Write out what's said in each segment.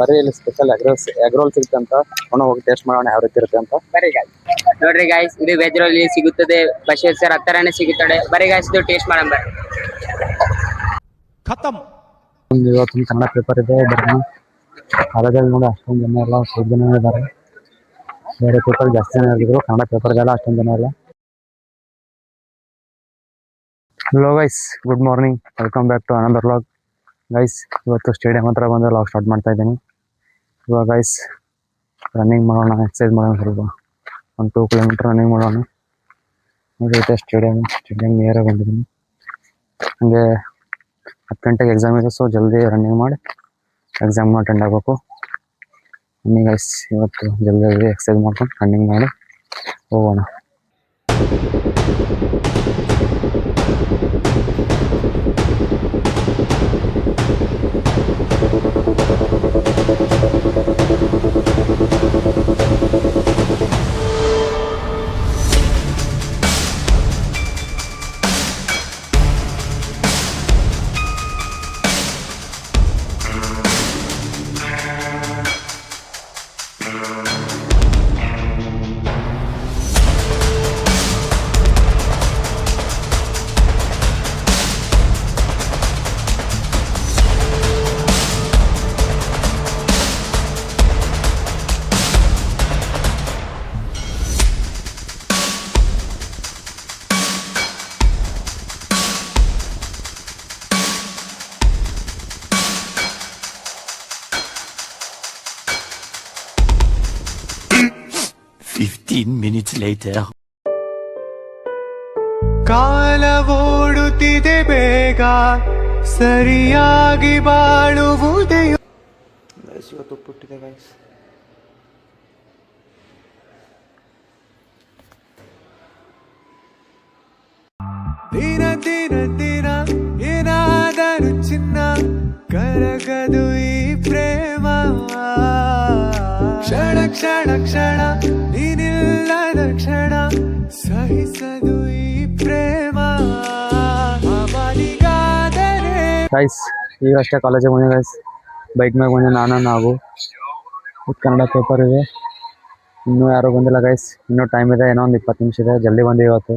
ಬರೀ ಇಲ್ಲಿ special egg roll ಸಿಗುತ್ತೆ ಅಂತ ಹೋಗಿ ಟೇಸ್ಟ್ ಮಾಡೋಣ ಯಾವ ರೀತಿ ಇರುತ್ತೆ ಅಂತ. ಬರೀ ಗಾಯ್ಸ್ ನೋಡ್ರಿ ಗಾಯ್ಸ್, ಇದು ವೆಜ್ ರೋಲ್ ಸಿಗುತ್ತದೆ ಬಸವೇಶ್ವರ ಹತ್ತರನೇ ಸಿಗುತ್ತದೆ. ಬರೀ ಗಾಯ್ಸ್ ಇದು ಟೇಸ್ಟ್ ಮಾಡೋಣ ಬರ್ರಿ. ಖತಮ್. ಇವತ್ತು ಕನ್ನಡ ಪೇಪರ್ ಇದೆ. ಬರ್ರಿ ಕಾಲೇಜಲ್ಲಿ ನೋಡಿ ಅಷ್ಟೊಂದು ಜನ ಎಲ್ಲ ಸ್ವಲ್ಪ ಜನ ಇದ್ದಾರೆ. ಬೇರೆ ಪೇಪರ್ ಜಾಸ್ತಿ ಜನ ಇದ್ರು, ಕನ್ನಡ ಪೇಪರ್ಗೆಲ್ಲ ಅಷ್ಟೊಂದು ಜನ ಇಲ್ಲ. Hello guys, good morning, welcome back to another vlog. Guys ಇವತ್ತು ಸ್ಟೇಡಿಯಂ ಹತ್ರ ಬಂದು ವ್ಲಾಗ್ ಸ್ಟಾರ್ಟ್ ಮಾಡ್ತಾ ಇದ್ದೀನಿ. ಇವಾಗ ಗೈಸ್ ರನ್ನಿಂಗ್ ಮಾಡೋಣ, ಎಕ್ಸಸೈಸ್ ಮಾಡೋಣ, ಸ್ವಲ್ಪ 1-2 ಕಿಲೋಮೀಟರ್ ರನ್ನಿಂಗ್ ಮಾಡೋಣ. ನೋಡಿ ಸ್ಟೇಡಿಯಂ ನಿಯರಾಗಿ ಬಂದಿದ್ದೀನಿ. ಹಾಗೆ 10 ಗಂಟೆಗೆ ಎಕ್ಸಾಮ್ ಇದೆ, ಸೊ ಜಲ್ದಿ ರನ್ನಿಂಗ್ ಮಾಡಿ ಎಕ್ಸಾಮ್ ಅಟೆಂಡ್ ಆಗಬೇಕು. ಬನ್ನಿ ಗೈಸ್, ಇವತ್ತು ಜಲ್ದಿ ಎಕ್ಸಸೈಸ್ ಮಾಡ್ಕೊಂಡು ರನ್ನಿಂಗ್ ಮಾಡಿ ಹೋಗೋಣ. minutes later. ಕಾಲ ಓಡುತ್ತಿದೆ ಬೇಗ, ಸರಿಯಾಗಿ ಬಾಳುವುದೇ. ಇವತ್ತು ಉಪ್ಪಿಟ್ಟಿದೆ ಗೈಸ್. ದಿನ ದಿನ ದಿನ ಏನಾದರೂ ಚಿನ್ನ, ಕರಗದು ಈ ಪ್ರೇಮ. ಕ್ಷಣ ಕ್ಷಣ ಕ್ಷಣ ನೀನಿಲ್ಲದ ಕ್ಷಣ, ಸಹಿಸದು ಈ ಪ್ರೇಮ. ಗೈಸ್ ಈಗಷ್ಟೇ ಕಾಲೇಜಿಗೆ ಬಂದೆ ಗೈಸ್. ಬೈಕ್ ಮ್ಯಾಗ ಬಂದೆ ನಾವು. ಕನ್ನಡ ಪೇಪರ್ ಇದೆ, ಇನ್ನೂ ಯಾರೂ ಬಂದಿಲ್ಲ ಗೈಸ್. ಇನ್ನೂ ಟೈಮ್ ಇದೆ, ಏನೋ ಒಂದು 20 ನಿಮಿಷ ಇದೆ. ಜಲ್ದಿ ಬಂದೆ ಇವತ್ತು.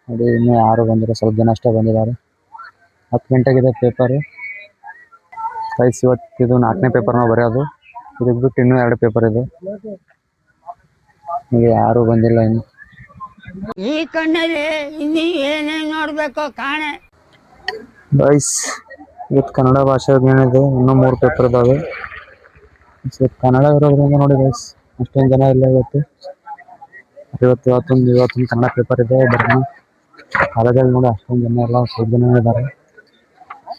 ನೋಡಿ ಇನ್ನೂ ಯಾರು ಬಂದಿಲ್ಲ, ಸ್ವಲ್ಪ ಜನ ಅಷ್ಟೇ ಬಂದಿದ್ದಾರೆ. 10 ಗಂಟೆಗಿದೆ ಪೇಪರು ಗೈಸ್. ಇವತ್ತು ಇದು 4ನೇ ಪೇಪರ್ ನಾವು ಬರೆಯೋದು. ಇದಕ್ಕೆ ಬಿಟ್ಟು ಇನ್ನೂ 2 ಪೇಪರ್ ಇದೆ. ಹೀಗೆ ಯಾರು ಬಂದಿಲ್ಲ ಇನ್ನು. ಈ ಕಣ್ಣಲ್ಲಿ ಇನ್ನೀ ಏನೇನು ನೋಡ್ಬೇಕು ಕಾಣೆ. ಗೈಸ್ ಇವತ್ತು ಕನ್ನಡ ಭಾಷೆ ಏನಿದೆ, ಇನ್ನೂ 3 ಪೇಪರ್ ಇದ್ದಾವೆ. ಕನ್ನಡ ಇರೋದ್ರಿಂದ ನೋಡಿ ಗೈಸ್ ಅಷ್ಟೊಂದು ಜನ ಇಲ್ಲ ಇವತ್ತು. ಇವತ್ತೊಂದು ಕನ್ನಡ ಪೇಪರ್ ಇದೆ. ಬರ್ರಿ ಕಾಲೇಜಲ್ಲಿ ನೋಡಿ ಅಷ್ಟೊಂದು ಜನ ಎಲ್ಲ ಸ್ವಲ್ಪ ಜನ ಇದ್ದಾರೆ.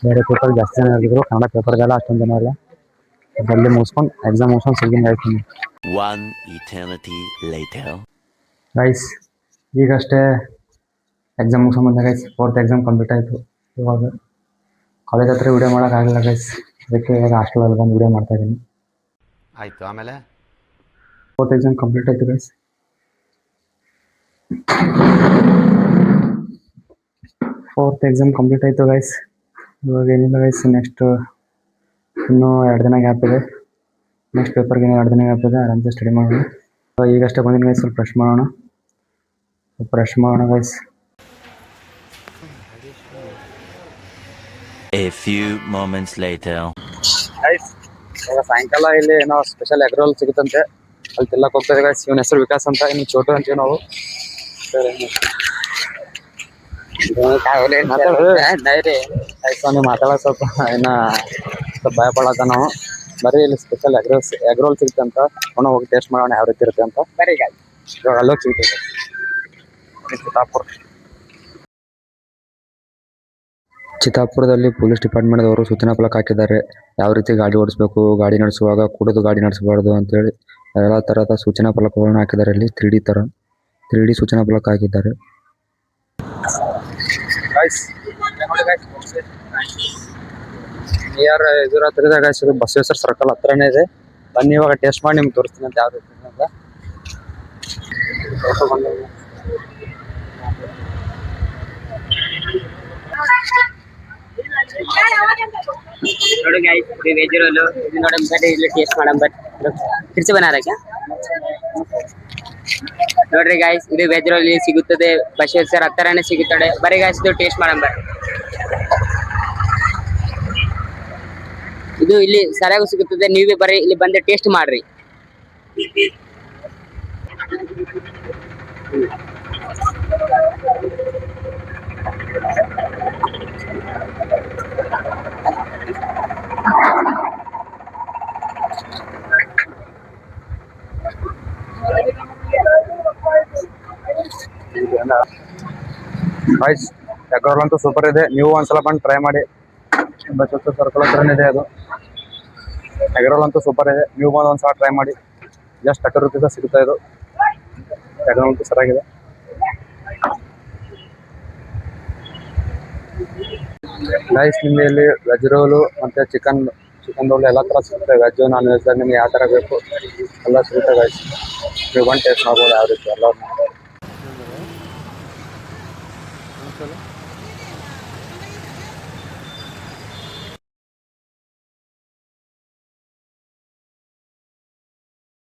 ಬೇರೆ ಪೇಪರ್ ಜಾಸ್ತಿ ಜನ ಇದ್ರು, ಕನ್ನಡ ಪೇಪರ್ಗೆಲ್ಲ ಅಷ್ಟೊಂದು ಜನ ಇಲ್ಲ. ಜಲ್ದಿ ಮುಗಿಸ್ಕೊಂಡು ಎಕ್ಸಾಮ್ ಮುಗಿಸ್ಕೊಂಡು ಸಿಗ್ತೀನಿ ಆಯ್ತೀನಿ. One eternity later. ಗೈಸ್ ಈಗಷ್ಟೇ ಎಕ್ಸಾಮ್ ಮುಗಿಸ್ಕೊಂಡು ಬಂದೆ ಗೈಸ್. 4th ಎಕ್ಸಾಮ್ ಕಂಪ್ಲೀಟ್ ಆಯಿತು. ಇವಾಗ ಕಾಲೇಜ್ ಹತ್ರ ವಿಡಿಯೋ ಮಾಡೋಕ್ಕಾಗಲ್ಲ ಗೈಸ್, ಅದಕ್ಕೆ ಇವಾಗ ಹಾಸ್ಟೆಲಲ್ಲಿ ಬಂದು ವಿಡಿಯೋ ಮಾಡ್ತಾ ಇದ್ದೀನಿ. ಆಯ್ತು, ಆಮೇಲೆ 4th ಎಕ್ಸಾಮ್ ಕಂಪ್ಲೀಟ್ ಆಯಿತು ಗೈಸ್. 4th ಎಕ್ಸಾಮ್ ಕಂಪ್ಲೀಟ್ ಆಯಿತು ಗೈಸ್. ಇವಾಗ ಏನಿಲ್ಲ ಗೈಸ್, ನೆಕ್ಸ್ಟ್ ಇನ್ನೂ 2 ದಿನ ಗ್ಯಾಪ್ ಇದೆ. ನೆಕ್ಸ್ಟ್ ಪೇಪರ್ಗೆ 2 ದಿನ ಗ್ಯಾಪ್ ಇದೆ. ಆರಾಮ್ಸೆ ಸ್ಟಡಿ ಮಾಡೋಣ. ಈಗಷ್ಟೇ ಬಂದಿನಿ ಗೈಸ್, ಸ್ವಲ್ಪ ಬ್ರಷ್ ಮಾಡೋಣ guys. A few moments later. Guys ಇವಾಗ ಸಾಯಂಕಾಲ ಇಲ್ಲಿ ಏನೋ ಸ್ಪೆಷಲ್ ಎಗ್ ರೋಲ್ ಸಿಗುತ್ತಂತೆ, ಅಲ್ಲಿ ತಿಲ್ಲಕ್ಕೆ ಹೋಗ್ತದೆ ಗೈಸ್. ಇವನ ಹೆಸರು ವಿಕಾಸ್ ಅಂತ, ಇನ್ನು ಚೋಟು ಅಂತೀವಿ ನಾವು. ನೀವು ಮಾತಾಡೋ ಸ್ವಲ್ಪ ಇನ್ನ ಸ್ವಲ್ಪ ಭಯ ಪಡತ್ತ ನಾವು. ಬರೀ ಇಲ್ಲಿ ಸ್ಪೆಷಲ್ ಎಗ್ ರೋಲ್ ಸಿಗುತ್ತೆ ಅಂತ ಹೋಗಿ ಟೇಸ್ಟ್ ಮಾಡೋಣ ಯಾವ ರೀತಿ ಇರುತ್ತೆ ಅಂತ. ಬರೀ ಗಾಯ್ಸ್ ಇವಾಗ ಅಲ್ಲೋಗಿ ಸಿಗುತ್ತೆ ಚಿತ್ತಾಪುರದಲ್ಲಿ ಪೊಲೀಸ್ ಡಿಪಾರ್ಟ್ಮೆಂಟ್ದವರು ಸೂಚನಾ ಫಲಕ ಹಾಕಿದ್ದಾರೆ. ಯಾವ ರೀತಿ ಗಾಡಿ ಓಡಿಸ್ಬೇಕು, ಗಾಡಿ ನಡೆಸುವಾಗ ಕುಡಿದು ಗಾಡಿ ನಡೆಸಬಾರ್ದು ಅಂತೇಳಿ ಎಲ್ಲ ಥರದ ಸೂಚನಾ ಫಲಕಗಳನ್ನು ಹಾಕಿದ್ದಾರೆ. ಇಲ್ಲಿ 3D ಸೂಚನಾ ಫಲಕ ಹಾಕಿದ್ದಾರೆ. ನಿಯರ್ ಇದರ ಹತ್ರ ಇದೆ ಗೈಸ್, ಇದು ಬಸವೇಶ್ವರ ಸರ್ಕಲ್ ಹತ್ರನೇ ಇದೆ. ಬನ್ನಿ ಇವಾಗ ಟೇಸ್ಟ್ ಮಾಡಿ ನಿಮ್ಗೆ ತೋರಿಸ್ತೀನಿ ಅಂತ ಯಾವ ರೀತಿ ಅಂತ. ನೋಡಿ ಗೈಸ್ ಇದು ವೆಜ್ ರೋಲ್ ಇದು ನೋಡಿ ಬನ್ನಿ ಇಲ್ಲಿ ಟೇಸ್ಟ್ ಮಾಡಂ ಬನ್ನಿ ತಿರ್ಸಿ ಬನಾರಕ್ಕೆ ನೋಡ್ರಿ ಗೈಸ್ ಇದು ವೆಜ್ ರೋಲ್ ಇಲ್ಲಿ ಸಿಗುತ್ತದೆ ಬಸವೇಶ್ವರ ಹತ್ತರನೇ ಸಿಗುತ್ತದೆ ಬರೀ ಗೈಸ್ ಇದು ಟೇಸ್ಟ್ ಮಾಡಂ ಬನ್ನಿ ಇದು ಇಲ್ಲಿ ಸರಿಯಾಗಿ ಸಿಗುತ್ತದೆ ನೀವೇ ಬರೀ ಇಲ್ಲಿ ಬಂದು ಟೇಸ್ಟ್ ಮಾಡ್ರಿ ಗೈಸ್ ಎಗ್ ರೋಲ್ ಅಂತೂ ಸೂಪರ್ ಇದೆ, ನೀವು ಒಂದ್ಸಲ ಬಂದು ಟ್ರೈ ಮಾಡಿ. ಬಸವೇಶ್ವರ ಸರ್ಕಲ್ ಹತ್ರನೇ ಇದೆ ಅದು. ಎಗ್ ರೋಲ್ ಅಂತೂ ಸೂಪರ್ ಇದೆ, ನೀವು ಬಂದು ಒಂದ್ಸಲ ಟ್ರೈ ಮಾಡಿ. ಜಸ್ಟ್ 30 ರೂಪೀಸ್ ಸಿಗುತ್ತೆ ಇದು. ಎಗ್ ರೋಲ್ ಅಂತೂ ಸರಿಯಾಗಿದೆ. ಗೈಸ್ ನಿಮಗೆ ಇಲ್ಲಿ ವೆಜ್ ರೋಲು ಮತ್ತು ಚಿಕನ್ ರೋಲ್ ಎಲ್ಲ ಥರ ಸಿಗುತ್ತೆ. ವೆಜ್ ನಾನ್ ವೆಜ್ ನಿಮ್ಗೆ ಯಾವ ಥರ ಬೇಕು ಎಲ್ಲ ಸಿಗುತ್ತೆ ಗೈಸ್. ನೀವು ಬಂದು ಟೇಸ್ಟ್ ಮಾಡ್ಬೋದು ಯಾವ ರೀತಿ ಎಲ್ಲ.